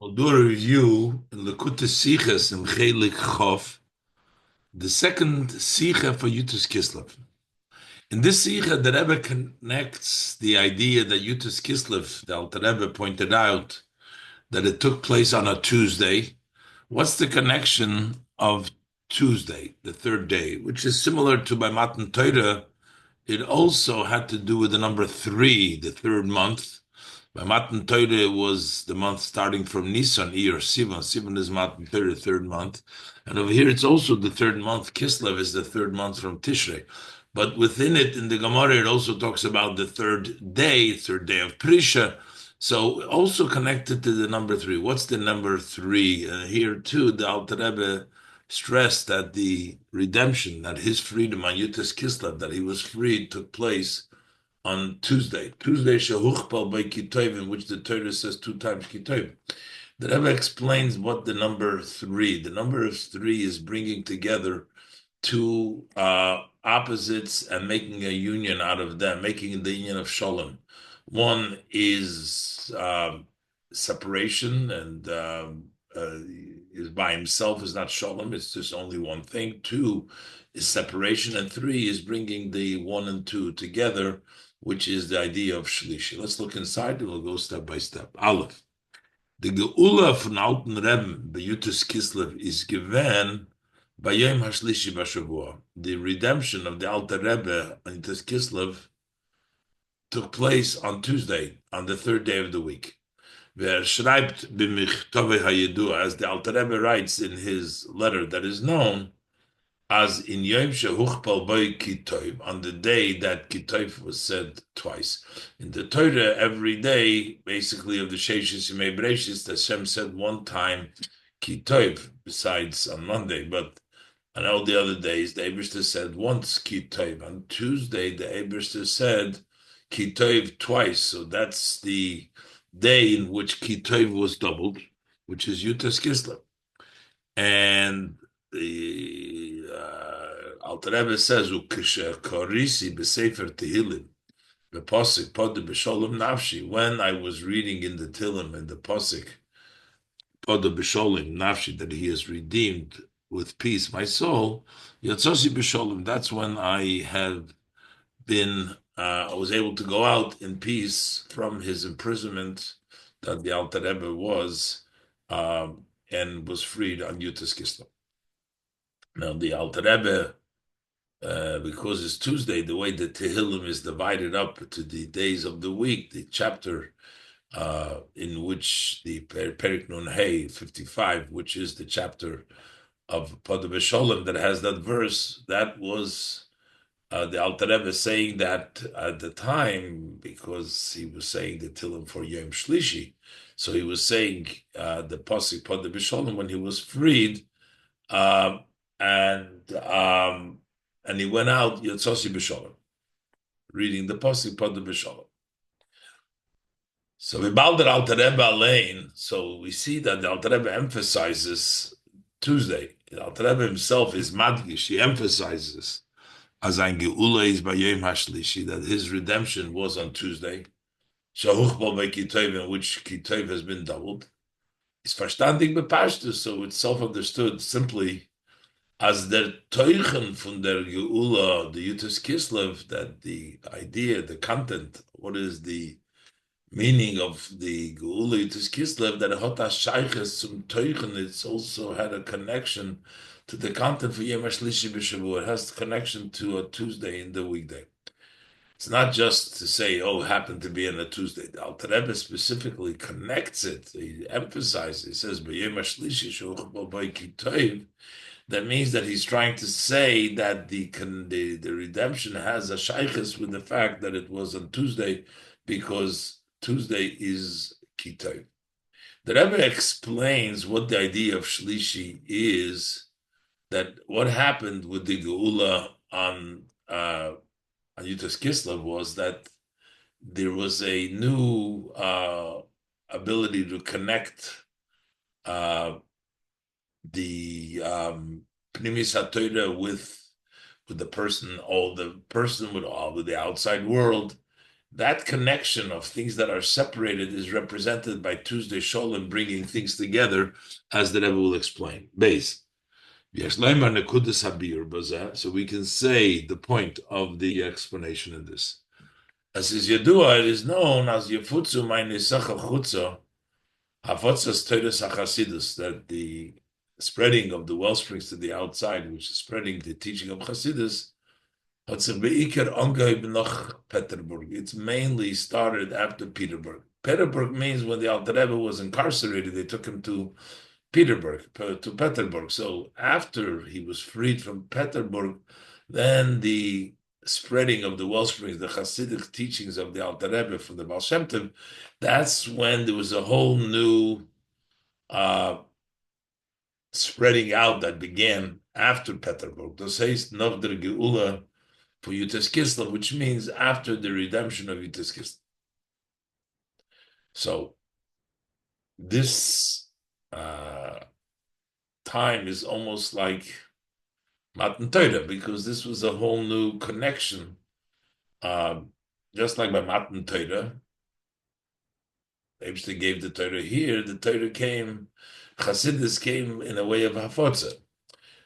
We'll do a review in Lekute Siches in Chelek Chof, the second Sicha for Yutus Kislev. In this Sicha, the Rebbe connects the idea that Yutus Kislev, the Alter Rebbe pointed out that it took place on a Tuesday. What's the connection of Tuesday, the third day, which is similar to by Matan Torah? It also had to do with the number three, the third month. By Matan Torah was the month starting from Nisan, or Sivan. Sivan is Matan Torah, third month. And over here it's also the third month. Kislev is the third month from Tishrei. But within it, in the Gemara, it also talks about the third day of Prisha. So also connected to the number three. What's the number three? Here too, the Alter Rebbe stressed that the redemption, that his freedom on Yutas Kislev, that he was freed, took place on Tuesday. Tuesday shehuchpal by Kitoiv, in which the Torah says two times Kitoiv. The Rebbe explains what the number three. The number of three is bringing together two opposites and making a union out of them, making the union of Shalom. One is separation and is by himself is not Shalom. It's just only one thing. Two is separation, and three is bringing the one and two together, which is the idea of Shlishi. Let's look inside and we'll go step by step. Aleph. The Geula von Alten Rebbe, the Yutus Kislev, is given by Yom HaShlishi Bashavua. The redemption of the Alter Rebbe on Yutus Kislev took place on Tuesday, on the third day of the week. Wer schreibt b'michtove hayedua, as the Alter Rebbe writes in his letter that is known, as in Yom Shehuchpal Boy Kitov, on the day that Kitov was said twice. In the Torah, every day, basically of the Sheishis Yemei Bereshis, Hashem said one time Kitov, besides on Monday, but on all the other days, the Eberster said once Kitov. On Tuesday, the Eberster said Kitov twice. So that's the day in which Kitov was doubled, which is Yutas Kislev. And the Alter Rebbe says, "Korisi b'sefer Tehillim, b'posik pod b'sholem nafshi." When I was reading in the Tehillim and the posik pod b'sholem nafshi, that He has redeemed with peace my soul, yatzosi b'sholem. That's when I have been. I was able to go out in peace from his imprisonment that the Alter Rebbe was, and was freed on Yutas Kislev. Now the Alter Rebbe, because it's Tuesday, the way the Tehillim is divided up to the days of the week, the chapter in which the Perik Nun Hey 55, which is the chapter of Pada B'Sholem that has that verse, that was the Alter Rebbe saying that at the time, because he was saying the Tehillim for Yom Shlishi, so he was saying the Pasuk Pada B'Sholem when he was freed, uh, and he went out Yotzosi B'Sholem, reading the Pasuk Pada B'Sholem. So we bow the Alter Rebbe Alein. So we see that the Alter Rebbe emphasizes Tuesday. The Alter Rebbe himself is madgish. He emphasizes as ein Geula is by Yom HaShlishi, that his redemption was on Tuesday. Shahuchbal by Kitov, in which Kitov has been doubled. It's verstandig bepashtus, so it's self-understood simply as der Teuchen von der Geula, the Yutas Kislev, that the idea, the content, what is the meaning of the Geula Yutas Kislev, that hot shayches zum Teuchen, it's also had a connection to the content for Yom HaShlishi B'Shavua. It has connection to a Tuesday in the weekday. It's not just to say, oh, it happened to be on a Tuesday. The Alter Rebbe specifically connects it. He emphasizes, he says, B'Yom HaShlishi Shehuchbal B'Y Kitov. That means that he's trying to say that the redemption has a shaykhis with the fact that it was on Tuesday, because Tuesday is Kitov. The Rebbe explains what the idea of Shlishi is, that what happened with the Geula on Yutas Kislev was that there was a new ability to connect the Pnimis HaTorah with the person, or the person with all of the outside world, That connection of things that are separated is represented by Tuesday Sholem bringing things together, as the Rebbe will explain. Base. So we can say the point of the explanation in this. As is Yadua, it is known as Yefutzu mein Nisacha Chutza, Havotzas Teres HaChasidus, that the spreading of the well springs to the outside, which is spreading the teaching of Chasidus, it's mainly started after Peterburg. Peterburg means when the Alter Rebbe was incarcerated, they took him to Peterburg. So after he was freed from Peterburg, then the spreading of the well springs, the Hasidic teachings of the Alter Rebbe from the Baal Shem Tov, that's when there was a whole new spreading out that began after Peterburg. Das heißt, nach der Geula for Yutas Kislev, which means after the redemption of Yutas Kislev. So this time is almost like Matan Torah, because this was a whole new connection. Just like by Matan Torah, Abishta gave the Torah here, the Torah came, Chassidus came in a way of Hafotza.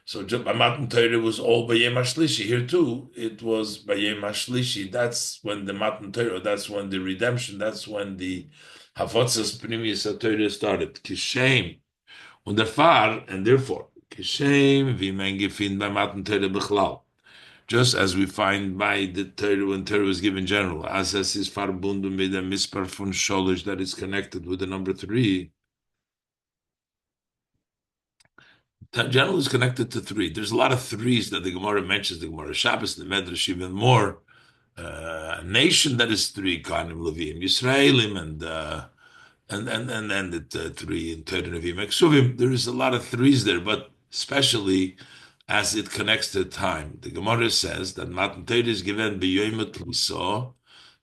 So by Matan Torah was all Bayem HaShlishi. Here too, it was Bayem HaShlishi. That's when the Matan Torah, that's when the redemption, that's when the Hafotzas Pnimius Torah started. Kishem, und Far, and therefore, Kishem, wie man gefindt by Matan Torah Bechlal. Just as we find by the Torah when Torah was given general, as is verbunden mit dem Mispar von Sholish that is connected with the number 3. That general is connected to 3. There's a lot of 3s that the Gemara mentions, the Gemara Shabbos, the Medrash, even more. A nation that is 3, Kanim, Levim, Yisraelim, and the 3 in Torah, Nevi'im, Eksuvim. There is a lot of 3s there, but especially as it connects to time. The Gemara says that Matan Torah is given b'yoymet liso,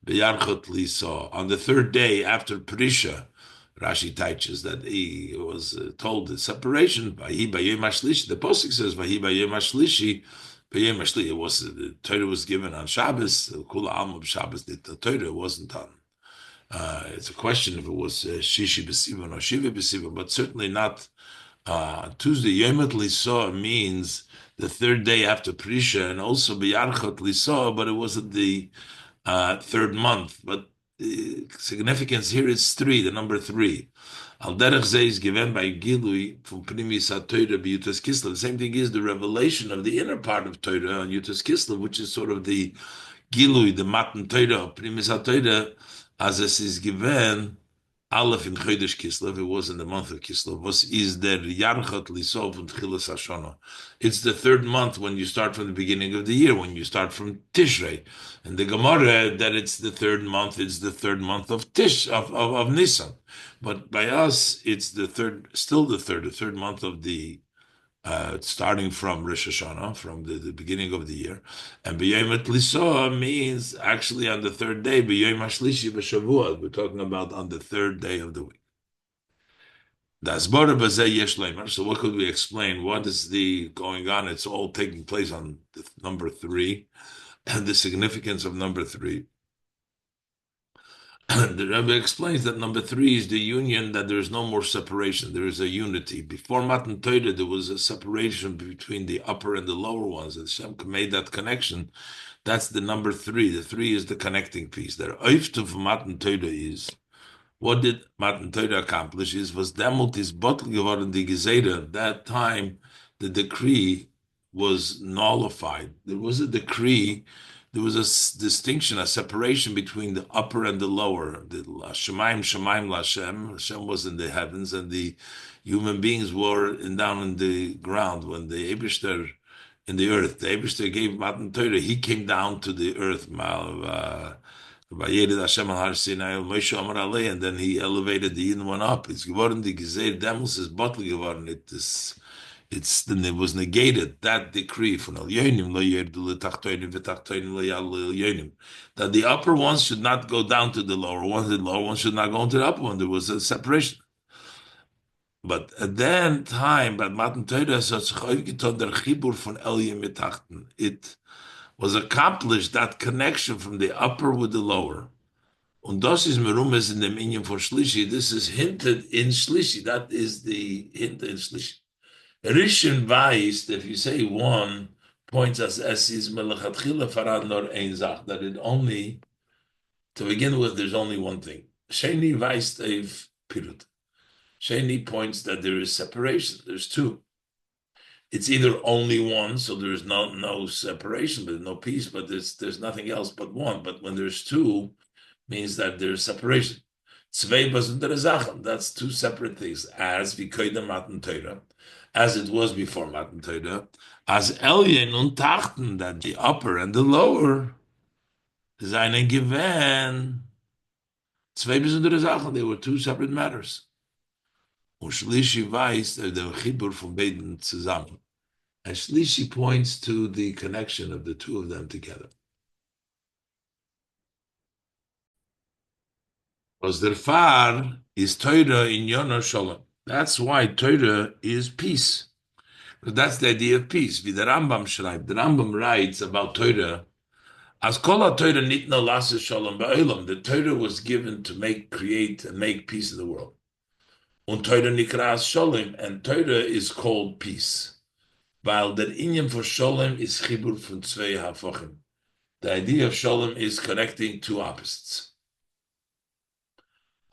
b'yarchot liso. On the 3rd day after Prisha, Rashi teaches that he was told the separation. Vahi b'yom hashlishi. The posuk says Vahi b'yom hashlishi. B'yom hashlishi. It was the Torah was given on Shabbos. Kula Alma Shabbos. The Torah wasn't on. It's a question if it was Shishi b'sivan or Shiva b'sivan, but certainly not Tuesday. Yomet liso means the 3rd day after Prisha, and also b'yarchot liso, but it wasn't the 3rd month. But the significance here is 3, the number 3. Al derech zeh is given by Gilui from Pnimis HaTorah b'Yutas Kislev. The same thing is the revelation of the inner part of Torah on Yutas Kislev, which is sort of the Gilui, the Matan Torah of Pnimis HaTorah, as it is given Aleph in Chodesh Kislev. It was in the month of Kislev. Was is der Yarchat Lisov and Chilas Hashana. It's the 3rd month when you start from the beginning of the year, when you start from Tishrei. And the Gemara that it's the 3rd month. It's the 3rd month of Nisan. But by us, it's the 3rd, still the 3rd month of the starting from Rosh Hashanah, from the beginning of the year. And B'yom Liso means actually on the 3rd day, B'yom HaShlishi B'Shavuot. We're talking about on the 3rd day of the week. So what could we explain? What is the going on? It's all taking place on the number 3, and the significance of number 3. The Rebbe explains that number 3 is the union, that there is no more separation. There is a unity. Before Matan Torah, there was a separation between the upper and the lower ones. And Shem made that connection. That's the number 3. The 3 is the connecting piece. The Oiftu of Matan Torah is, what did Matan Torah accomplish? Was demult is bottle geworden die Geseire. That time, the decree was nullified. There was a decree. There was a distinction, a separation between the upper and the lower. The Shemaim Lashem. Hashem was in the heavens, and the human beings were down in the ground. When the Eibishter in the earth, the Eibishter gave Matan Torah. He came down to the earth. And then he elevated the Yin one up. It's geworden the Gezeir Demos is bottle geworden. Then it was negated, that decree from that the upper ones should not go down to the lower ones, the lower ones should not go into the upper one. There was a separation. But at that time, by Matan Torah, it was accomplished, that connection from the upper with the lower. Und das ist merumes in dem Inyan for Shlishi. This is hinted in Shlishi. That is the hint in Shlishi. Rishon weiß, if you say one, points as is melachatchila farad nor ein zach, that it only, to begin with, there's only one thing. Sheni weiß ev pirut. Sheni points that there is separation. There's two. It's either only one, so there's no separation, but no peace, but there's nothing else but one. But when there's two, means that there's separation. Zwei besondere Sachen, that's two separate things. As v'koydem Matan Torah, as it was before Matan Torah, as Elyon und Tachten, that the upper and the lower, seinen Gewinn, zwei besondere Sachen, they were two separate matters. Und Shlishi weiß, der Chibur von beiden zusammen. And Shlishi points to the connection of the two of them together. Because the far is Torah in Yono Shalom. That's why Torah is peace. Because that's the idea of peace. Wie der Rambam schreibt. The Rambam writes about Torah. As kol Torah nitna lasa shalom ba'olam. The Torah was given to create, and make peace in the world. Und Torah nikras shalom. And Torah is called peace. Weil der Inyan for shalom is chibur von zwei hafochim. The idea of shalom is connecting two opposites.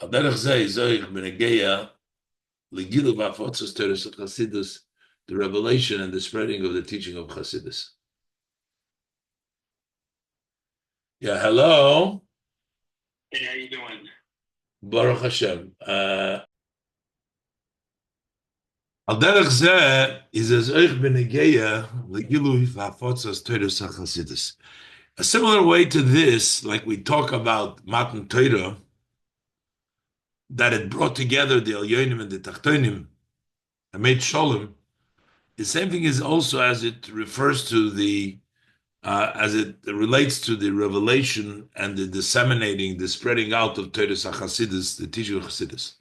The revelation and the spreading of the teaching of Chassidus. Yeah, hello. Hey, how you doing? Baruch Hashem. Al derech zeh is as euch benegeya legilu v'afotzas Torahs HaChassidus. A similar way to this, like we talk about Matan Torah, that it brought together the Elyonim and the Tachtonim and made Shalom. The same thing is also as it refers to as it relates to the revelation and the disseminating, the spreading out of Torahs HaChassidus, the teaching of Chassidus.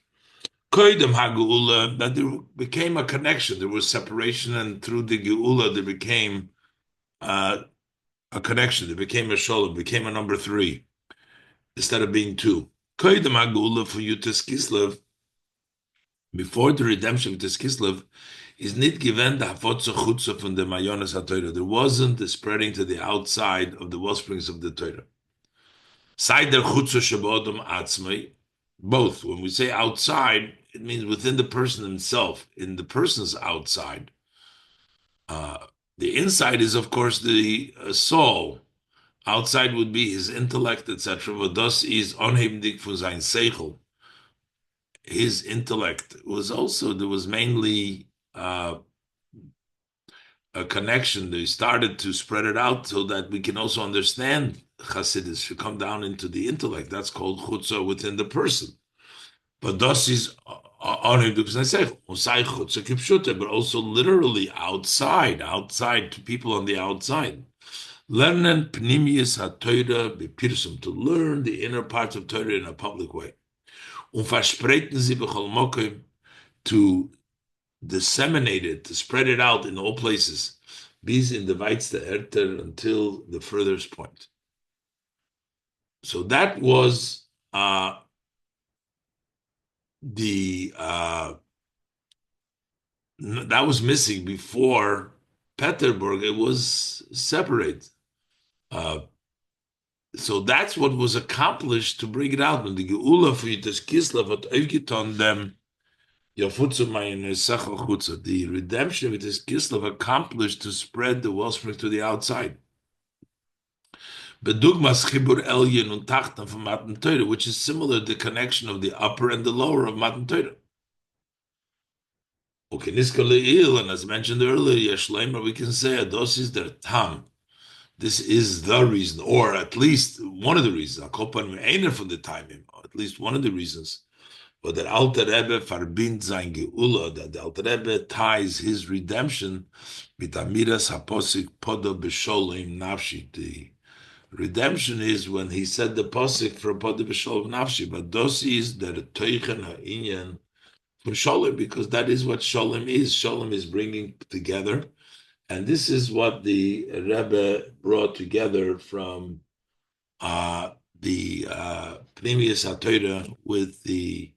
Koydem HaGeula, that there became a connection, there was separation, and through the Geula there became a connection, there became a Shalom, became a number three, instead of being two. Koydem HaGeula for Yutas Kislev, before the redemption of Yutas Kislev, is not given the hafotza chutza from the mayonas haTorah. There wasn't the spreading to the outside of the wellsprings of the Torah. Side der chutza shabodom atzmei. Both. When we say outside, it means within the person himself. In the person's outside. The inside is, of course, the soul. Outside would be his intellect, etc. But thus is onhebendig von sein seichel. His intellect was also, there was mainly a connection. They started to spread it out so that we can also understand Chassidus, to come down into the intellect. That's called chutzah within the person. But das is but also literally outside to people on the outside. Lernen pnimius ha-Torah bepirsum, to learn the inner parts of Torah in a public way. Verspreiten sie b'chol mokim, to disseminate it, to spread it out in all places. Bis in the weitste Erter, until the furthest point. So that was that was missing before Peterburg. It was separate. So that's what was accomplished to bring it out. When the Geula for Yutas Kislev hat aufgetan them, the redemption of Yutas Kislev accomplished to spread the wellspring to the outside. Bedugmas chibur elyon und tachtan from Matan Torah, which is similar to the connection of the upper and the lower of Matan Torah. Okay, and as mentioned earlier, Yeshleimer, we can say Ados is their tam. This is the reason, or at least one of the reasons. Akopan from the timing, at least one of the reasons. But that Alter Rebbe verbindt sein Geula, that the Alter Rebbe ties his redemption with Amiras Haposik Podo B'Sholim Nafshi. The redemption is when he said the posik for Podo B'Sholim Nafshi, but those is the Teichen Ha'inyan for Sholem, because that is what Sholem is. Sholem is bringing together. And this is what the Rebbe brought together from the Pneumius HaTorah with the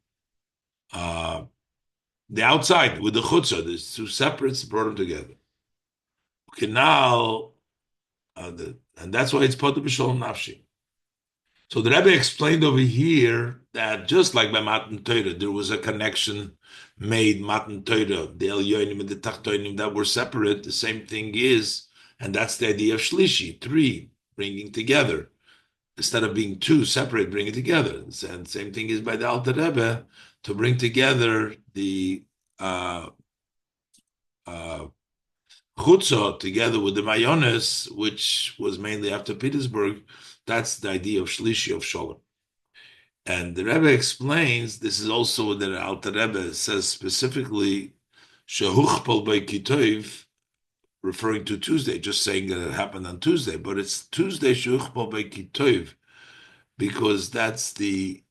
outside, with the chutzah. There's two separates, brought them together. Okay, now, and that's why it's part of B'Shalom Nafshi. So the Rebbe explained over here that just like by Matan Torah, there was a connection made, Matan Torah, the Elyonim and the Tachtonim that were separate. The same thing is, and that's the idea of Shlishi, three, bringing together. Instead of being two separate, bring it together. And same thing is by the Alter Rebbe, to bring together the Chutzah together with the Mayones, which was mainly after Petersburg. That's the idea of Shlishi, of Sholem. And the Rebbe explains, this is also what the Alter Rebbe says specifically, Shehuchpal by Kitoiv, referring to Tuesday, just saying that it happened on Tuesday, but it's Tuesday Shehuchpal by Kitoiv, because that's the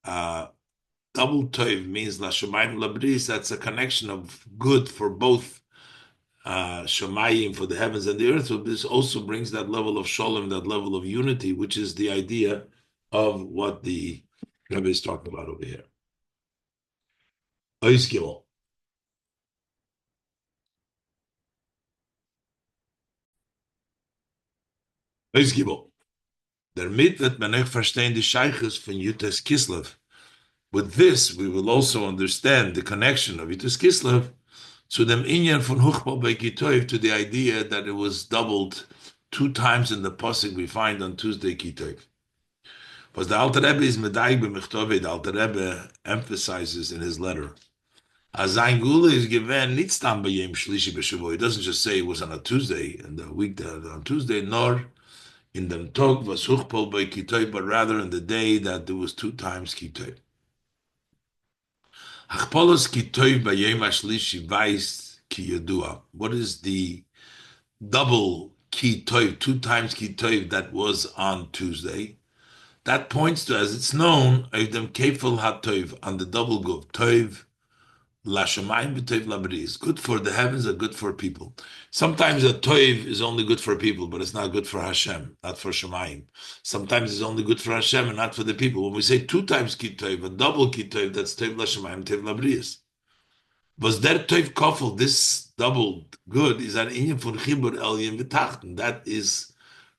double Toiv means La Shemayim Labris, that's a connection of good for both Shemayim, for the heavens and the earth. So this also brings that level of Shalom, that level of unity, which is the idea of what the Rebbe is talking about over here. Ois Gimel. Ois Gimel. Damit wird man nicht verstehen die Scheiches von Yutas Kislev. With this, we will also understand the connection of Yutas Kislev to dem Inyan von Huchbal bei Kitoiv, to the idea that it was doubled 2 times in the pasuk we find on Tuesday Kitoiv. Because the Alter Rebbe is medayik b'mechtove, the Alter Rebbe emphasizes in his letter, Azayin Gula is given nitztam b'yem shlishi b'shavua. He doesn't just say it was on a Tuesday, in the week that on Tuesday, nor in the Tog was Huchbal by Kitoiv, but rather in the day that there was 2 times Kitoiv. Hachpolos Kitoiv b'yem shlishi vayis ki yadua. What is the double Kitoiv, 2 times Kitoiv that was on Tuesday? That points to, as it's known, Eidem Kefel HaToiv, on the double guf, Toiv La Shemayim v'Toiv Labris, good for the heavens and good for people. Sometimes a Toiv is only good for people, but it's not good for Hashem, not for Shemayim. Sometimes it's only good for Hashem and not for the people. When we say 2 times Kitoiv, a double Kitoiv, that's Toiv La Shemayim, Toiv Labris. Was der Toiv Kofel, this doubled good, is an inyan von Chibur Elyon v'Tachten. That is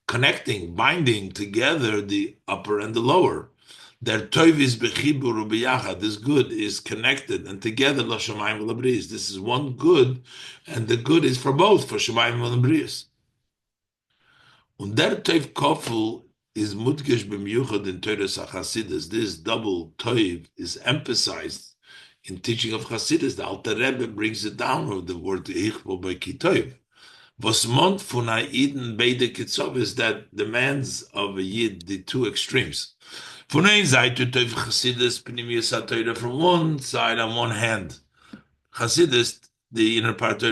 connecting, binding together the upper and the lower. Their toiv is bechibur ubiyachad. This good is connected and together la shamayim v'labris. This is one good, and the good is for both, for shamayim v'labris. Und der toiv kofel is mudgesh b'miyuchad in Torahs HaChasidus. This double toiv is emphasized in teaching of Chasidus. The Alter Rebbe brings it down with the word ichbo by kitoiv. Was mont von a Eden beide Kitzov is that demands of a Yid, the 2 extremes. Von ein Seite Teuf Chasidus Pneumius HaTorah, from one side, on one hand, Chasidus, the inner part,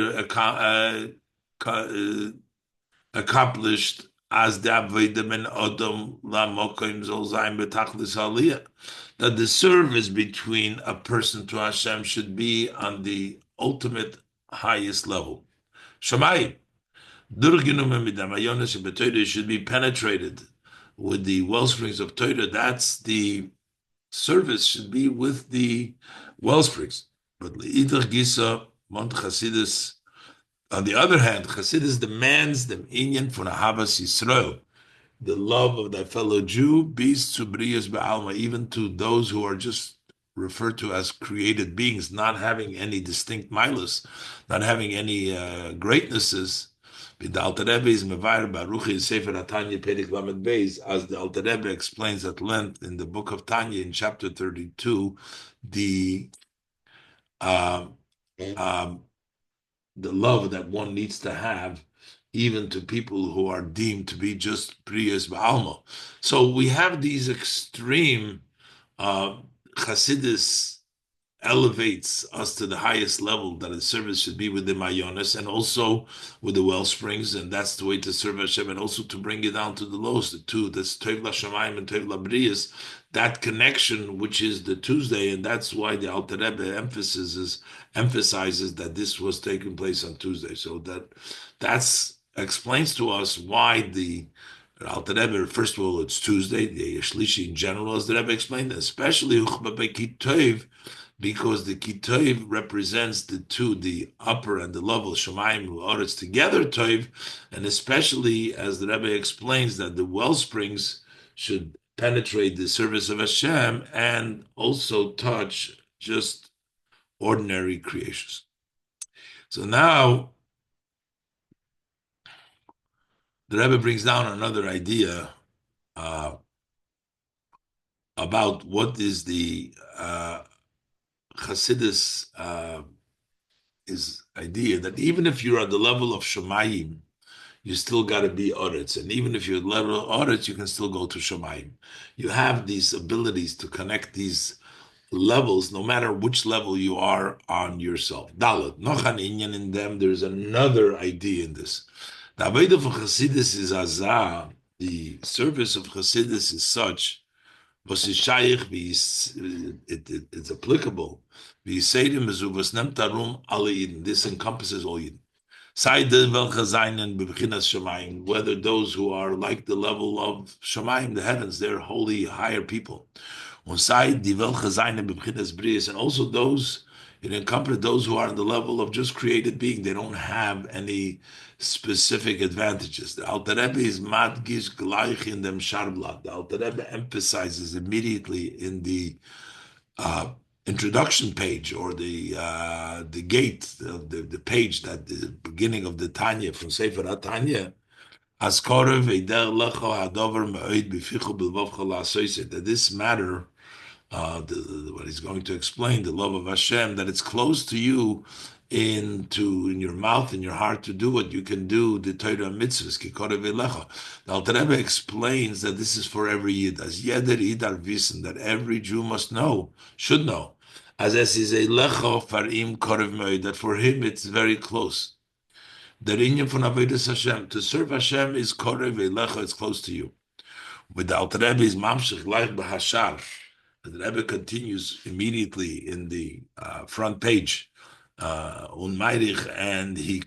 accomplished as the Aveda men Odom la Mokoim Zol Zayin Betachlis Aliyah, that the service between a person to Hashem should be on the ultimate highest level. Shamayim. Should be penetrated with the wellsprings of Torah. That's the service should be with the wellsprings. But Leidach Gisa Mont Chasidus, on the other hand, Chasidus demands the inyan for Ahavas Yisrael, the love of thy fellow Jew, beasts to Briyas Ba'alma, even to those who are just referred to as created beings, not having any distinct milas, not having any greatnesses. The Alter Rebbe is mevayer Baruch Sefer HaTanya Perek Lamed Beis, as the Alter Rebbe explains at length in the book of Tanya in chapter 32, the love that one needs to have even to people who are deemed to be just Priyas Ba'alma. So we have these extreme Chassidus elevates us to the highest level that a service should be with the Mayonis and also with the well springs, and that's the way to serve Hashem, and also to bring it down to the lowest, the 2, that's Toiv LaShamayim and Toiv LaBriyas, that connection, which is the Tuesday, and that's why the Alter Rebbe emphasizes that this was taking place on Tuesday. So that explains to us why the Alter Rebbe, first of all, it's Tuesday, the Shlishi in general, as the Rebbe explained, especially Uchba by Kitov, because the Kitov represents the two, the upper and the level, Shemayim, Oretz together, Tov, and especially as the Rebbe explains that the well springs should penetrate the service of Hashem and also touch just ordinary creations. So now the Rebbe brings down another idea about what is the Hasidus is idea that even if you're at the level of Shemayim, you still got to be Oretz. And even if you're at the level of Oretz, you can still go to Shemayim. You have these abilities to connect these levels, no matter which level you are on yourself. Dalet, Nochan Inyan in them, there's another idea in this. The Avodah of Hasidus is Azah, the service of Hasidus is such, was is shaykh, it's applicable. This encompasses all Yidden. Whether those who are like the level of Shemayim, the heavens, they're holy, higher people. And also those, it encompasses those who are on the level of just created being. They don't have any specific advantages. The Alter Rebbe is madgish gleich in dem Sharblat. The Alter Rebbe emphasizes immediately in the introduction page or the gate, the page that the beginning of the Tanya from Sefer HaTanya, as korev eider lecho hadover me'oid b'fichu b'lvavcha la'asoyse, that this matter, what he's going to explain, the love of Hashem, that it's close to you in your mouth, in your heart, to do what you can do, the Torah mitzvahs, ki korev elecha. The Alter Rebbe explains that this is for every Yid, as jeder Yid wissen, that every Jew must know, should know, as es is a lecha farim korev me'oid, that for him it's very close. The inyan von Avodas Hashem, to serve Hashem is korev elecha, it's close to you. With the Alter Rebbe is mamshich like b'hashar. The Rebbe continues immediately in the front page, and he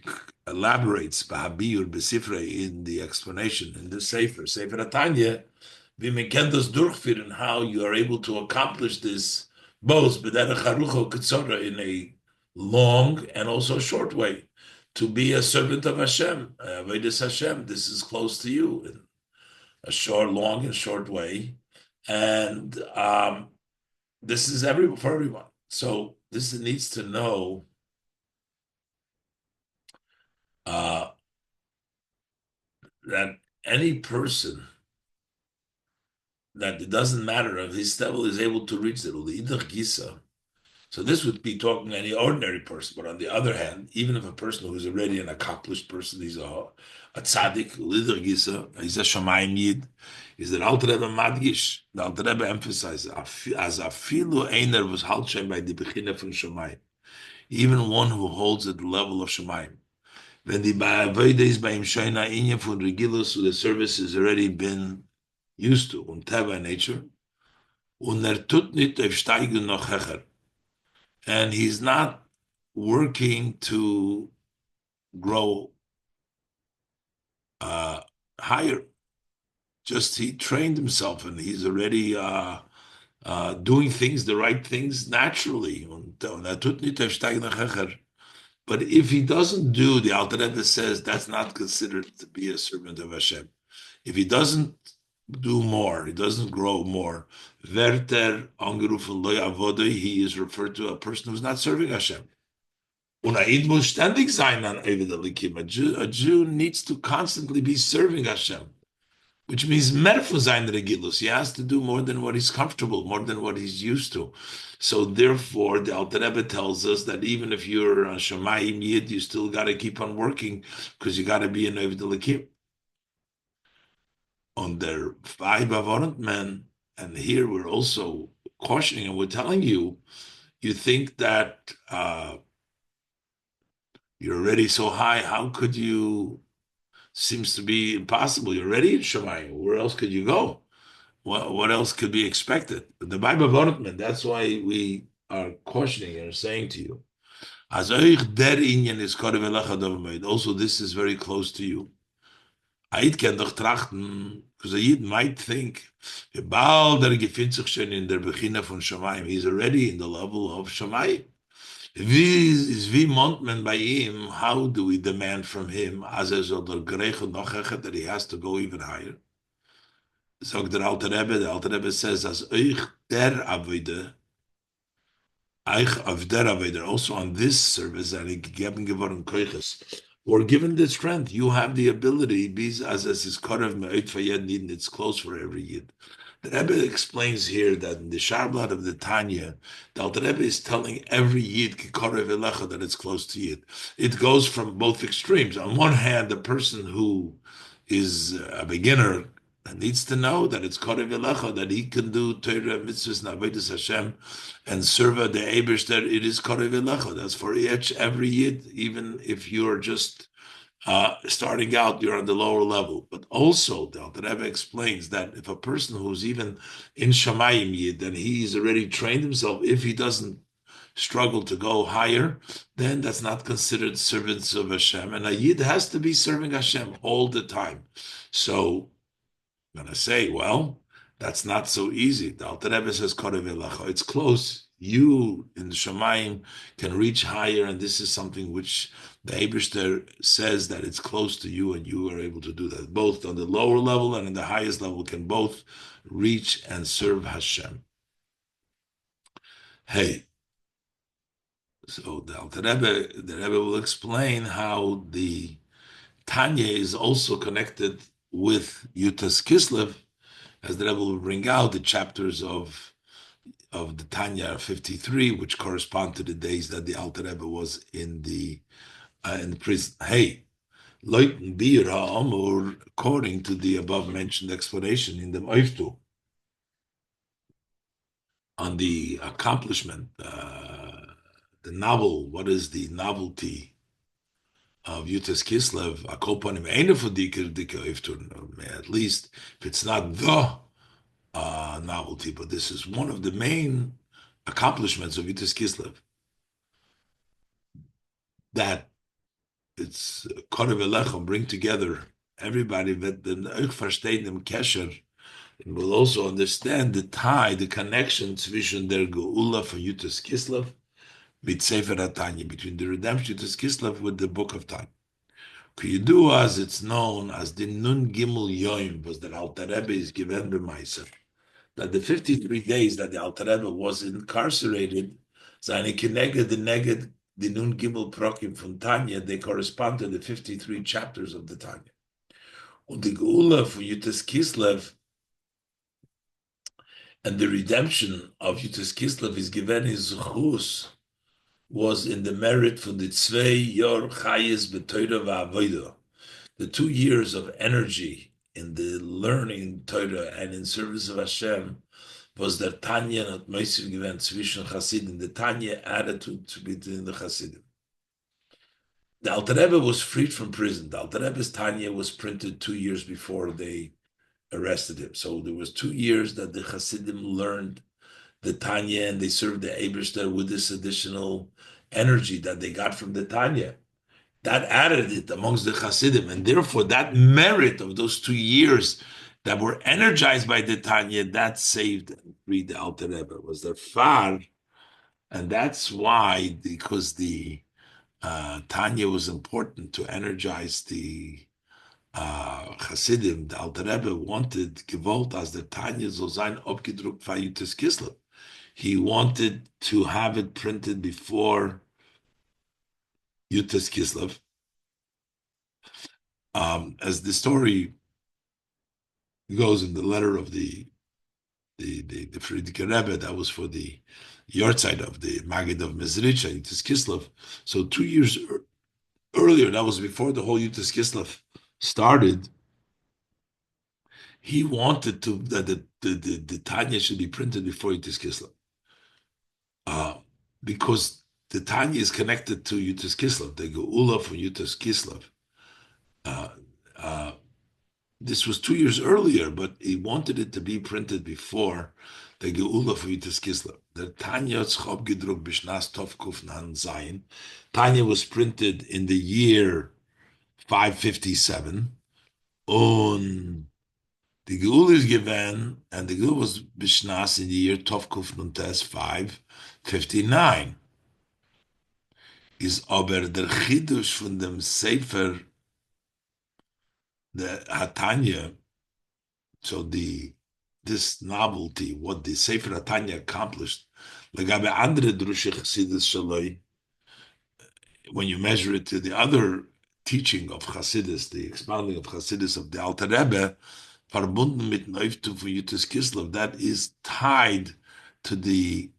elaborates b'habiyur b'sifrei in the explanation in the Sefer HaTanya, v'mekendos durchführen, how you are able to accomplish this both b'derech harucho ketzora, in a long and also short way, to be a servant of Hashem, Avodas Hashem. This is close to you in a long and short way, and this is for everyone. So this needs to know that any person, that it doesn't matter if his level is able to reach it. So this would be talking to any ordinary person. But on the other hand, even if a person who is already an accomplished person, he's a tzaddik, he's a shamayim yid, is that Alter Rebbe madgish. The Alter Rebbe emphasizes, as a filu einer was haltshem by the beginning from shamayim, even one who holds at the level of shamayim. When the avodah is by him shayna inyan from regilus, so the service has already been used to, teva nature, tut nit aufsteigen noch hecher. And he's not working to grow higher. Just he trained himself, and he's already doing things, the right things, naturally. But if he doesn't do, the Alter Rebbe says that's not considered to be a servant of Hashem. If he doesn't do more, he doesn't grow more, Werter angerufen loy avodah, he is referred to a person who's not serving Hashem. A Jew needs to constantly be serving Hashem, which means merfu sein regilus. He has to do more than what he's comfortable, more than what he's used to. So therefore, the Alter Rebbe tells us that even if you're a Shemayim Yid, you still got to keep on working, because you got to be an Oved Elikim. On their five men, and here we're also cautioning and we're telling you, you think that you're already so high, how could you? Seems to be impossible. You're already in Shemayim. Where else could you go? What else could be expected? The Bible Bonatman, that's why we are cautioning and saying to you, also this is very close to you. Eid kann doch trachten, because a Yid might think, bald gefindt sich schon in der Beginne von Shamayim. He's already in the level of Shamayim. Wie meint man bei ihm, how do we demand from him, as soll der Grech noch that he has to go even higher? Sagt der Alter Rebbe says, as euch der Avoide, euch of der Avoide, also on this service, and gegeben geworden Koiches, or given the strength, you have the ability, as is Korev me'oit fayed nidin, it's close for every Yid. The Rebbe explains here that in the Sharblat of the Tanya, the Alter Rebbe is telling every Yid Korev elecha that it's close to Yid. It goes from both extremes. On one hand, the person who is a beginner needs to know that it's Korev elecha, that he can do Torah, mitzvahs, Avodas Hashem, and serve the Eibush, that it is Korev elecha. That's for every Yid, even if you're just starting out, you're on the lower level. But also, the Alter Rebbe explains that if a person who's even in Shamayim Yid, then he's already trained himself, if he doesn't struggle to go higher, then that's not considered servants of Hashem. And a Yid has to be serving Hashem all the time. So I'm going to say, well, that's not so easy. The Alter Rebbe says, it's close. You in the Shamayim can reach higher, and this is something which the Eibishter says that it's close to you, and you are able to do that. Both on the lower level and in the highest level can both reach and serve Hashem. Hey, so the Rebbe will explain how the Tanya is also connected with Yutas Kislev, as the Rebbe will bring out the chapters of the Tanya 53, which correspond to the days that the Alter Rebbe was in the prison. Hey, Leuten Bir HaAmur, according to the above mentioned explanation in the Oiftu, on the accomplishment, the novel, what is the novelty of Yutas Kislev, Akopanim Einafudikir Dika Oiftu, at least if it's not the novelty, but this is one of the main accomplishments of Yutas Kislev, that it's Korev Elechem, bring together everybody that the Euch versteht im Kesher, and will also understand the tie, the connection between der Geula from Yutas Kislev with Sefer HaTanya, between the redemption of Yutas Kislev with the Book of Tanya. Kuyidua, as it's known as the Nun Gimel Yoim, was that Alter Rebbe is given b'Maiser, that the 53 days that the Alter Rebbe was incarcerated, seine Keneged, the Neged, the Nun Gimel Prokim from Tanya, they correspond to the 53 chapters of the Tanya. Und the Geula for Yutas Kislev and the redemption of Yutas Kislev is given his Chus, was in the merit for the Tzvei Yor Chayes B'Torah V'Avodah, the 2 years of energy in the learning Torah and in service of Hashem, was der Tanya not Meisiv given zwischen Chasidim, the Tanya attitude to between the Chasidim. The Alter Rebbe was freed from prison. The Alter Rebbe's Tanya was printed 2 years before they arrested him. So there was 2 years that the Chasidim learned the Tanya, and they served the Eibishter with this additional energy that they got from the Tanya. That added it amongst the Hasidim, and therefore that merit of those 2 years that were energized by the Tanya, that saved and freed the Alter Rebbe, was their far, and that's why, because the Tanya was important to energize the Hasidim, the Alter Rebbe wanted gewollt as the Tanya soll sein abgedruckt für Yutas Kislev. He wanted to have it printed before Yutas Kislev. As the story goes in the letter of the Frierdiker Rebbe, that was for the Yortzeit of the Maggid of Mezritch, Yutas Kislev. So 2 years earlier, that was before the whole Yutas Kislev started, he wanted to that the Tanya should be printed before Yutas Kislev. Because the Tanya is connected to Yutas Kislev, the Geula from Yutas Kislev. This was 2 years earlier, but he wanted it to be printed before the Geula from Yutas Kislev. The Tanya Gedruck Bishnas Tov Kuf Nan Zayin. Tanya was printed in the year 557. Und the Geul is given, and the Geul was Bishnas in the year Tov Kuf Nun Tes 559. Is aber der Chidush von dem Sefer, the Hatanya, so this novelty, what the Sefer Hatanya accomplished, legabe andere Drushe Chassidus Shaloi, when you measure it to the other teaching of Chassidus, the expounding of Chassidus of the Alter Rebbe, verbunden mit Neuftu von Yutis Kislev, that is tied to the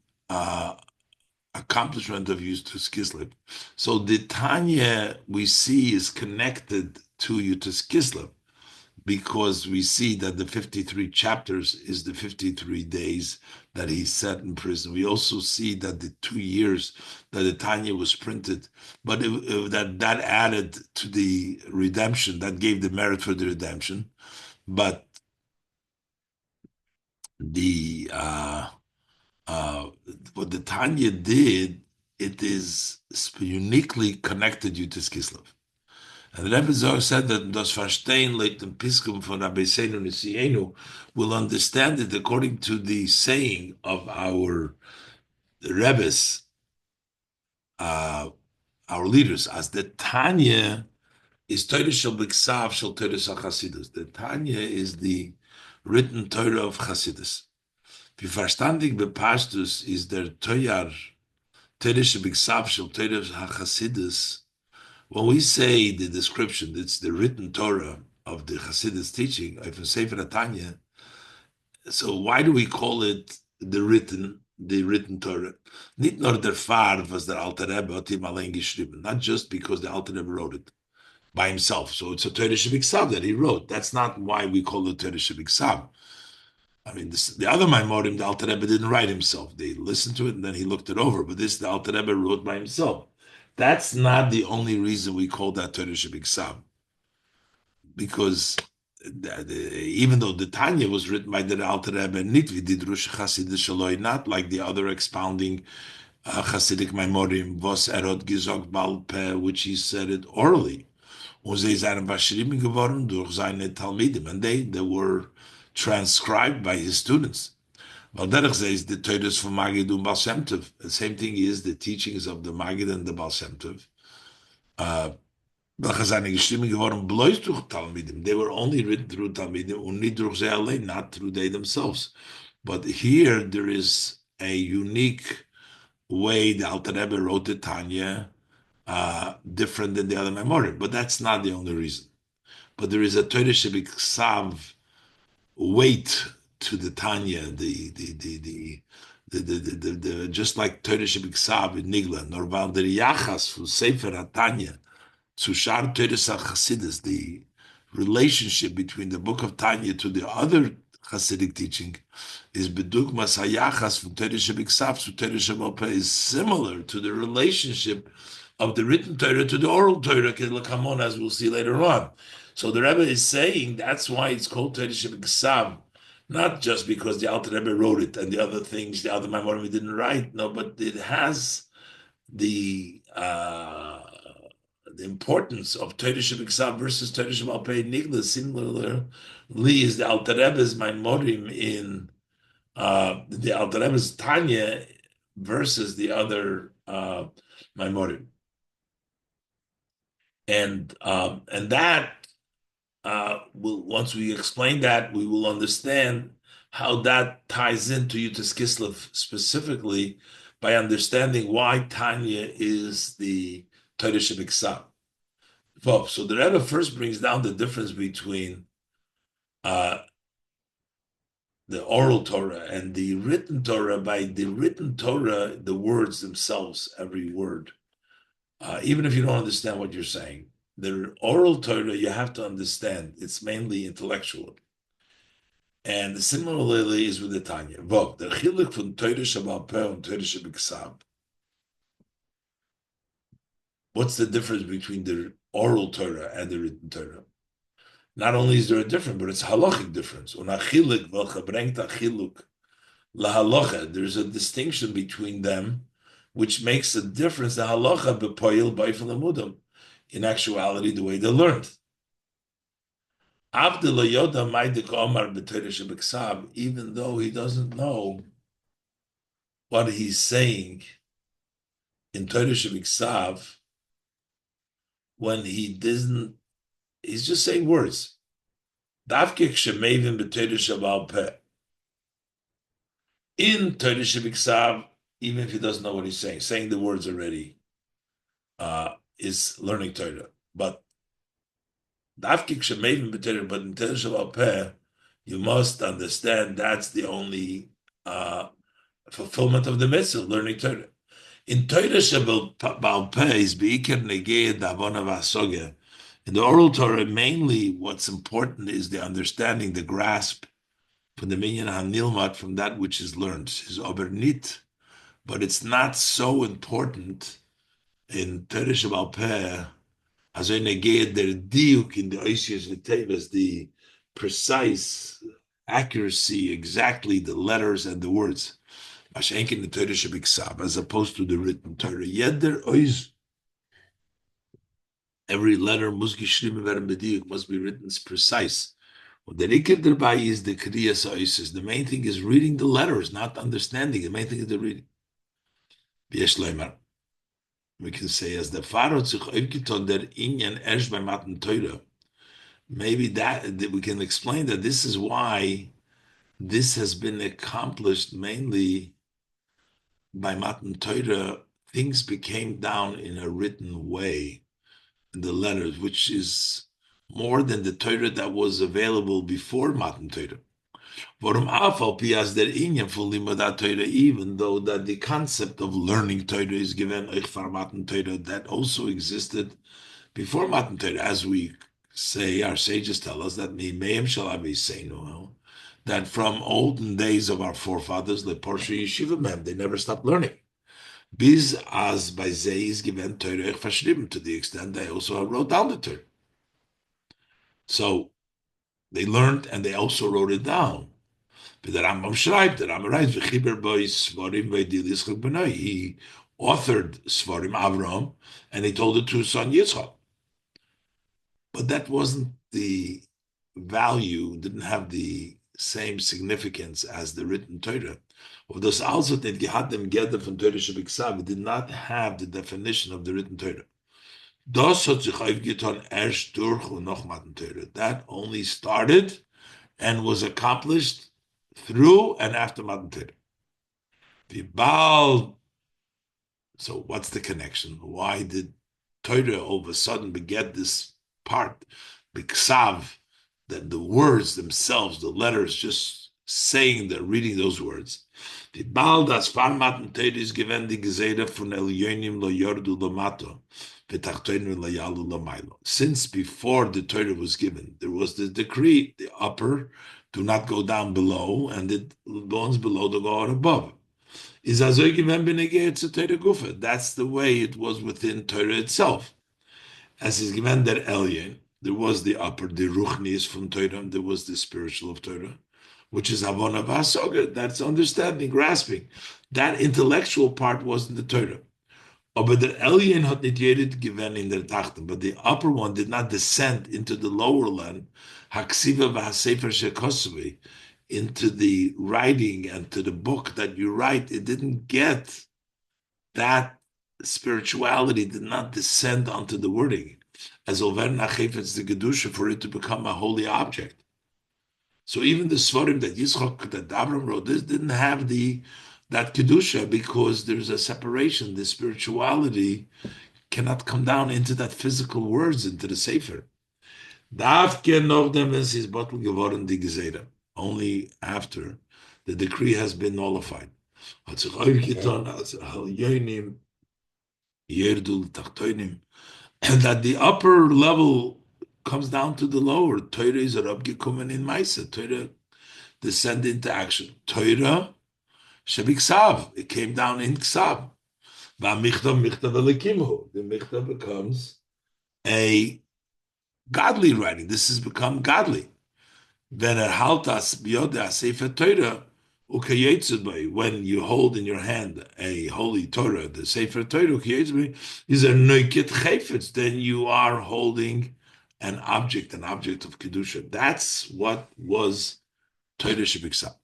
accomplishment of Yutis Kislev. So the Tanya we see is connected to Yutis Kislev because we see that the 53 chapters is the 53 days that he sat in prison. We also see that the 2 years that the Tanya was printed, but that added to the redemption, that gave the merit for the redemption. But the what the Tanya did, it is uniquely connected you to Kislev. And the Rebbe Zohar said that das Verstehen leit dem Piskum von Rabbi Seinu Nisienu will understand it according to the saying of our Rebbes, our leaders, as the Tanya is Torah shel Biksav shel Torah shel Chassidus. The Tanya is the written Torah of Chassidus. Wie verstandig bepastus is der Torah shel Biksav shel Torah shel Chassidus. When we say the description, it's the written Torah of the Hasidus teaching of Sefer Tanya. So why do we call it the written Torah? Nicht nur der Fahr, was der Alter Rebbe hat ihm allein geschrieben, not just because the Alter Rebbe wrote it by himself. So it's a Torah Shebiksav that he wrote. That's not why we call it Torah Shebiksav. I mean, the other Maimorim, the Alter Rebbe didn't write himself. They listened to it and then he looked it over. But this, the Alter Rebbe wrote by himself. That's not the only reason we call that Torah Shebiksav, because even though the Tanya was written by the Alter Rebbe, Nitvi did Rush Chassidus Shaloi, not like the other expounding Chassidic Maimorim, Vos Erod Gizog Balpe, which he said it orally. Und sie seien verschrieben geworden durch seine Talmidim, and they were transcribed by his students. Well, derech says the Torahs from Magid and Baal Shem Tov. The same thing is the teachings of the Magid and the Baal Shem Tov. They were only written through Talmidim, und nicht durch sie allein, not through they themselves. But here there is a unique way the Alter Rebbe wrote the Tanya, different than the other Memorim. But that's not the only reason. But there is a Torah Shebiksav weight to the Tanya, the just like Torah Shebiksav in Nigla, Norval der Yachas from Sefer HaTanya, to Shar Torah Chassidus, the relationship between the book of Tanya to the other Hasidic teaching is Bedugmas Hayachas from Torah Shebiksav to Torah Shemopa is similar to the relationship of the written Torah to the oral Torah, as we'll see later on. So the Rebbe is saying that's why it's called Torah Shebiksav, not just because the Alter Rebbe wrote it and the other things, the other Maimorim didn't write, no, but it has the importance of Torah Shebiksav versus Torah Shemalpei Nigla. Similarly, is the Alter Rebbe's Maimorim in the Alter Rebbe's Tanya versus the other Maimorim, and that. Once we explain that, we will understand how that ties into Yutis Kislev specifically by understanding why Tanya is the Torah Shebiksav. So the Rebbe first brings down the difference between the oral Torah and the written Torah. By the written Torah, the words themselves, every word, even if you don't understand what you're saying, the oral Torah, you have to understand, it's mainly intellectual. And similarly is with the Tanya. The Chelek from Torah Shebal Peh and Torah Shebiksav. What's the difference between the oral Torah and the written Torah? Not only is there a difference, but it's a halachic difference. There's a distinction between them, which makes a difference. The halacha bepoil b'ifel amudam. In actuality, the way they learned. Avdila Yoda Maidik Omar B'Torah Shebeksav, even though he doesn't know what he's saying in Torah Shebeksav, when he doesn't, he's just saying words. Davkik Shemevin B'Torah Shabal Peh. In Torah Shebeksav, even if he doesn't know what he's saying the words already is learning Torah. But Davkik Shemevin B'Torah, but in Torah Shabal Peh, you must understand that's the only fulfillment of the mitzvah, learning Torah. In Torah Shabal Peh is Beikar Negei Davona Vasoge. In the oral Torah, mainly what's important is the understanding, the grasp from the minyan hanilmat, from that which is learned, is obernit, but it's not so important in Torah Shabal Peh as I negate the diuk in the oisius v'tevas, the precise accuracy, exactly the letters and the words. Mashenkin the Torah Shabiksav, as opposed to the written Torah. Yet there is every letter must be written precise. What the Ikir thereby is the Kriyas Oisis. The main thing is reading the letters, not understanding. The main thing is the reading. We can say as the Pharaoh Tzich der Inyan Esh by Matan Torah. Maybe that we can explain that this is why this has been accomplished mainly by Matan Torah. Things became down in a written way in the letters, which is more than the Torah that was available before Matan Torah. Even though that the concept of learning Torah is given Matan Torah, that also existed before Matan Torah, as we say, our sages tell us that that from olden days of our forefathers, the Porsche Yeshiva Mem, they never stopped learning. Biz as by Zay is given Torah verschrieben, to the extent they also wrote down the Torah. So they learned and they also wrote it down. But the Rambam schreibt, the Rambam writes, "V'chiber boi svarim v'edil Yitzchak b'nai." He authored Svarim Avram, and he told it to his son Yitzchak. But that wasn't the value, didn't have the same significance as the written Torah. Of those also that Gehadim Geder from Torah Shebiksav did not have the definition of the written Torah. Das hat sich aufgetan erst durch und noch Matan Torah. That only started and was accomplished through and after Matan Torah. So what's the connection? Why did Torah all of a sudden beget this part, Biksav, that the words themselves, the letters, just saying that, reading those words. The Baal das Matan Torah is given the Gezeda von Elyonim lo yordu lo mato, v'tachtoinu lo yalu lo mailo. Since before the Torah was given, there was the decree, the upper do not go down below, and the ones below to go out above. Is azoy given b'negei to Torah gufa. That's the way it was within Torah itself. As is given der Elyon, there was the upper, the ruchnis from Torah, and there was the spiritual of Torah, which is Havana Vasoga. That's understanding, grasping. That intellectual part wasn't the Torah. But the Elyon had not yet given in der Tachten, but the upper one did not descend into the lower land, Haksiva v'hasefer shekosvi, into the writing and to the book that you write. It didn't get that spirituality, did not descend onto the wording, as over nachefetz the gedusha, for it to become a holy object. So even the svarim that Yitzchak, that Avram wrote, this didn't have that kedusha, because there's a separation. The spirituality cannot come down into that physical words, into the sefer. Only after the decree has been nullified. That the upper level comes down to the lower. Torah is a Rab gekommen in Maisa. Torah descend into action. Torah Shebiksav, it came down in Ksav. The Michtav becomes a godly writing. This has become godly. When you hold in your hand a holy Torah, the Sefer Torah is a Neuket Chayfetz, then you are holding an object of Kedusha. That's what was Torah Shebiksa.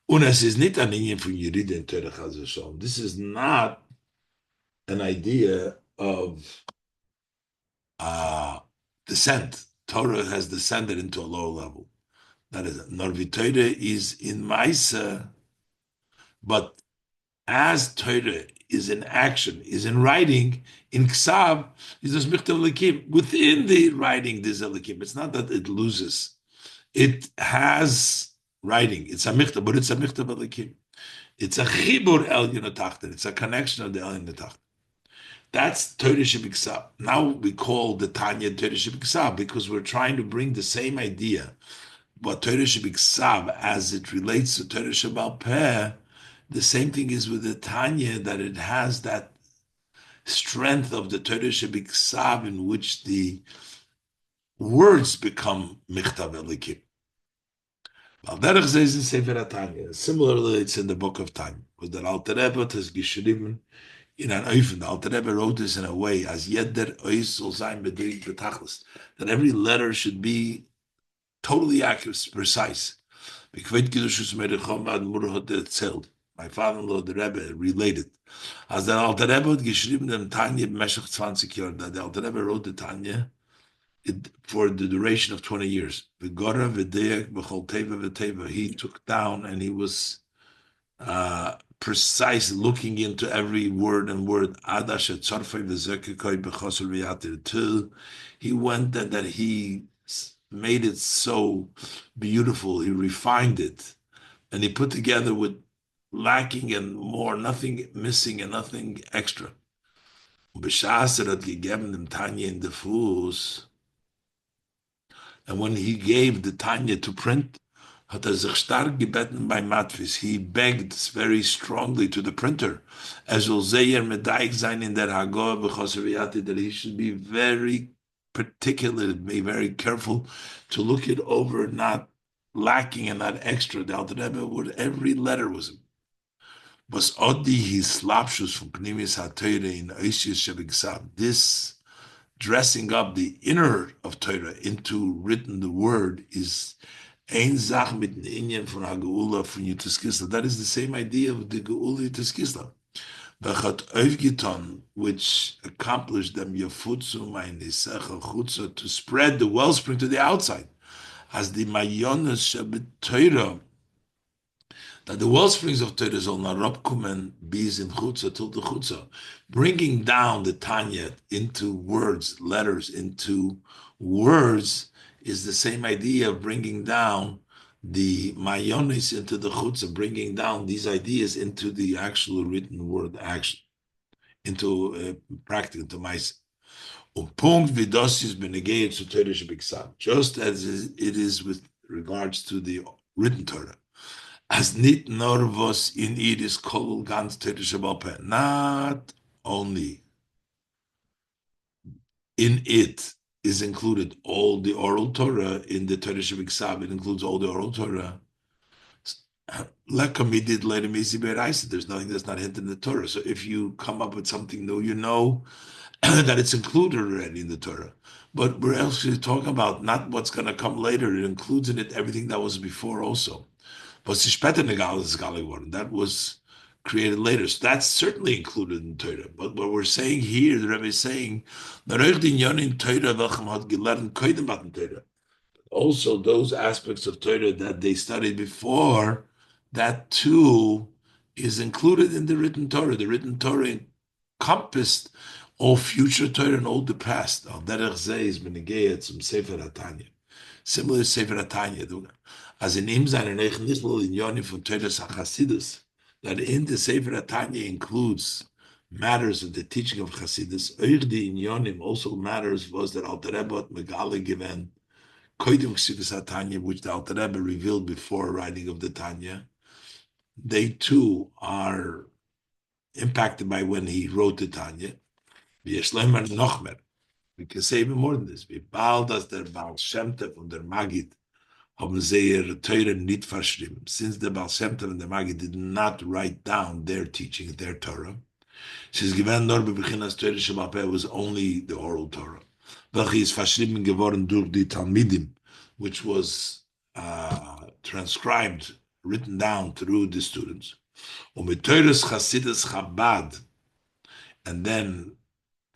Unas is not an Indian from Yerid and Torah Chaz v'Shalom. This is not an idea of descent. Torah has descended into a lower level. That is, Norvi Torah is in Maisa, but as Torah is in action, is in writing, in Ksav, is this Michtav Lekim. Within the writing, there's a Lekim. It's not that it loses. It has writing. It's a Michtav, but it's a Michtav Lekim. It's a Chibur El Yonatachter. It's a connection of the El Yonatachter. That's Torah Shebiksav. Now we call the Tanya Torah Shebiksav because we're trying to bring the same idea, but Torah Shebiksav as it relates to Torah Shebal Peh. The same thing is with the Tanya, that it has that strength of the Torah Shebiksav in which the words become Michtav Elikim. Al-Derech says in Sefer Tanya. Similarly, it's in the book of Tanya. Was that Alter Rebbe has geschrieben in an Eufen. The Alter Rebbe wrote this in a way as jeder Eis soll sein bedingt betachlis, that every letter should be totally accurate, precise. My father-in-law, the Rebbe, related. As the Alter Rebbe had geschrieben in Tanya b'meshach 20 Jahre, that the Alter Rebbe wrote the Tanya for the duration of 20 years. He took down and he was precise, looking into every word and word. Till he went and that he made it so beautiful. He refined it and he put together with lacking and more, nothing missing and nothing extra. And when he gave the Tanya to print, hat sich stark gebeten by Matvis. He begged very strongly to the printer, as will Zeyer Medaik sein in der Hagoah b'choseriyati, that he should be very particular, be very careful to look it over, not lacking and not extra. The Alter Rebbe would, every letter was. Was Odi his slapshus from Pnimis HaTorah in Oisius Shebiksav. This dressing up the inner of Torah into written the word is ein Zach mit den Inyan von HaGeula von Yutas Kislev. That is the same idea of the Geula Yutas Kislev. V'chat Oivgiton, which accomplished them Yafutzu Ma'inisecha Chutza, to spread the wellspring to the outside, as the Mayonas Shabbat Torah, that the wellsprings of Torah is on Narabkumen bees in Chutza till the Chutza, bringing down the Tanya into words, letters into words, is the same idea of bringing down the Mayonis into the Chutza, bringing down these ideas into the actual written word action, into practical, into Maisa. Punkt vidosis benegeet zu Torah shebiksav, just as it is with regards to the written Torah. As nit nervos in it is kol ganz Torah shebal peh. Not only in it is included all the oral Torah in the Torah shebiksav, it includes all the oral Torah. There's nothing that's not hinted in the Torah. So if you come up with something new, you know that it's included already in the Torah. But we're actually talking about not what's going to come later. It includes in it everything that was before also. But that was created later. So that's certainly included in Torah. But what we're saying here, the Rebbe is saying, also those aspects of Torah that they studied before, that too is included in the written Torah. The written Torah encompassed all future Torah and all the past. Similar to Sefer HaTanya, as in Imzan and Echnizlul in Yonim from Torah Chasidus, that in the Sefer HaTanya includes matters of the teaching of Chasidus. Oirdi in Yonim also matters was that Alter Rebbe Megale given Koidim Ksivus HaTanya, which the Alter Rebbe revealed before writing of the Tanya. They too are impacted by when he wrote the Tanya. We can say even more than this. Wie bald as der Baal Shem Tov und der Magid haben sie ihre Torah nicht verschrieben. Since the Baal Shem Tov and the Magid did not write down their teaching, their Torah, she's given nur bebechinas Torah Shebal Peh was only the oral Torah. welche ist verschrieben geworden durch die Talmidim, which was transcribed, written down through the students. Und mit Teures Chasidus Chabad, and then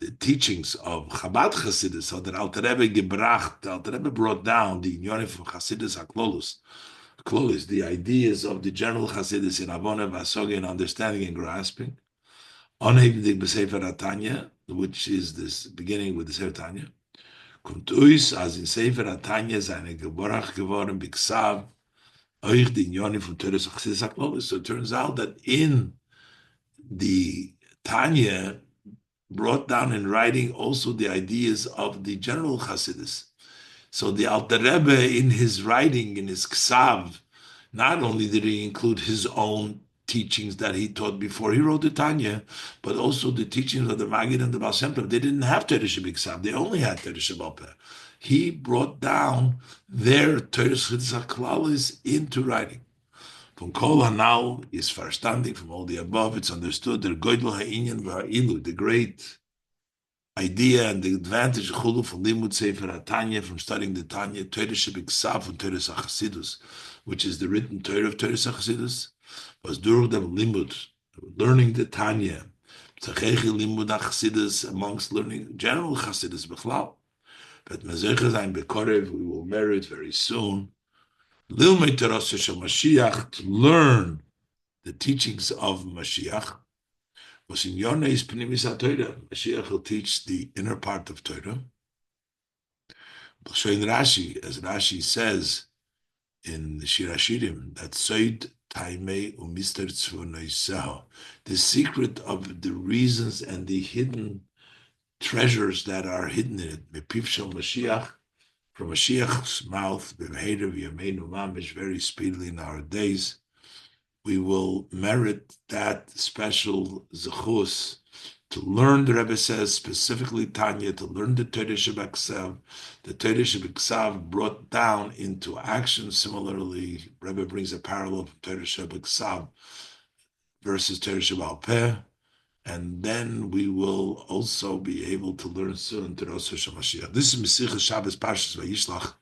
the teachings of Chabad Chasidus, so that Alter Rebbe gebracht, Alter Rebbe brought down the Inyonim from Chasidus HaKlolus, the ideas of the general Chasidus in Avona, Vasogi, and understanding and grasping. Onhebdig b'Sefer HaTanya, which is this beginning with the Sefer Tanya. Kommt uns, as in Sefer HaTanya, seine geborach geworden, b'Ksav, euch die Inyonim from Teres Chasidus HaKlolus. So it turns out that in the Tanya, brought down in writing also the ideas of the general Hasidus. So the Alter Rebbe in his writing, in his Ksav, not only did he include his own teachings that he taught before he wrote the Tanya, but also the teachings of the Maggid and the Baal Shem Tov. They didn't have Teresh B'Ksav, they only had Teresh B'Alpeh. He brought down their Teresh Klalis into writing. From Kol Hanal is verstanding, from all the above, it's understood, der Goydel Ha'inyan V'Ha'ilu, the great idea and the advantage of Chulu from Limud Sefer HaTanya, from studying the Tanya, Torah Shebiksav and Torah HaChasidus, which is the written Torah of Torah HaChasidus, was during the Limud, learning the Tanya, Tzachechi Limud HaChasidus, amongst learning general Chasidus B'chlal. But Mezechah Zayin Bekorev, we will merit very soon, Lilmei Torah Shel Mashiach, to learn the teachings of Mashiach. Was in Yonah is Pnimis HaTorah. Mashiach will teach the inner part of Torah. In Rashi, as Rashi says in the Shir Hashirim, that Soid Taimei Umister Tzvonoisaho, the secret of the reasons and the hidden treasures that are hidden in it. Mepiv Shel Mashiach, from Mashiach's mouth, very speedily in our days, we will merit that special zechus to learn, the Rebbe says, specifically Tanya, to learn the Torah Shebaksav. The Torah Shebaksav brought down into action. Similarly, Rebbe brings a parallel from Torah Shebaksav versus Torah Shebalpeh. And then we will also be able to learn soon to Rosh Hashanah. This is Mesichas Shabbos Parshas Vayishlach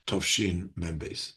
Tovshin Membeis.